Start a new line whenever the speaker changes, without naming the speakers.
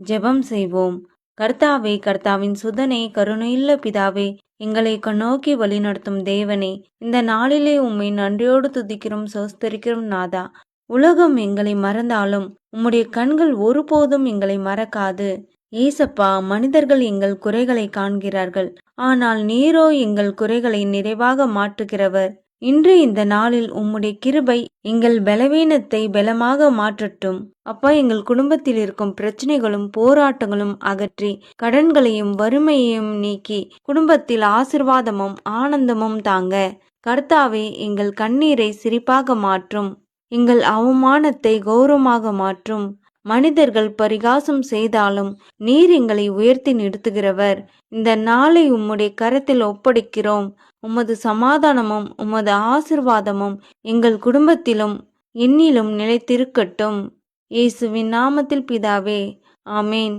ஜெபம் செய்வோம். கர்த்தாவே, கர்த்தாவின் சுதனே, கருணையுள்ள பிதாவே, எங்களை கண்ணோக்கி வழிநடத்தும் தேவனே, இந்த நாளிலே உம்மை நன்றியோடு துதிக்கிறோம், சோஸ்தரிக்கிறோம் நாதா. உலகம் எங்களை மறந்தாலும் உம்முடைய கண்கள் ஒருபோதும் எங்களை மறக்காது. ஏசப்பா, மனிதர்கள் எங்கள் குறைகளை காண்கிறார்கள், ஆனால் நீரோ எங்கள் குறைகளை நிறைவாக மாற்றுகிறவர். இன்று இந்த நாளில் உம்முடைய கிருபை எங்கள் பலவீனத்தை பலமாக மாற்றட்டும். அப்பா, எங்கள் குடும்பத்தில் இருக்கும் பிரச்சனைகளும் போராட்டங்களும் அகற்றி கடன்களையும் வறுமையையும் நீக்கி குடும்பத்தில் ஆசிர்வாதமும் ஆனந்தமும் தாங்க. கர்த்தாவே, எங்கள் கண்ணீரை சிரிப்பாக மாற்றும், எங்கள் அவமானத்தை கௌரவமாக மாற்றும். மனிதர்கள் பரிகாசம் செய்தாலும் நீர் எங்களை உயர்த்தி நிறுத்துகிறவர். இந்த நாளை உம்முடைய கரத்தில் ஒப்படைக்கிறோம். உமது சமாதானமும் உமது ஆசிர்வாதமும் எங்கள் குடும்பத்திலும் என்னிலும் நிலைத்திருக்கட்டும். இயேசுவின் நாமத்தில் பிதாவே, ஆமேன்.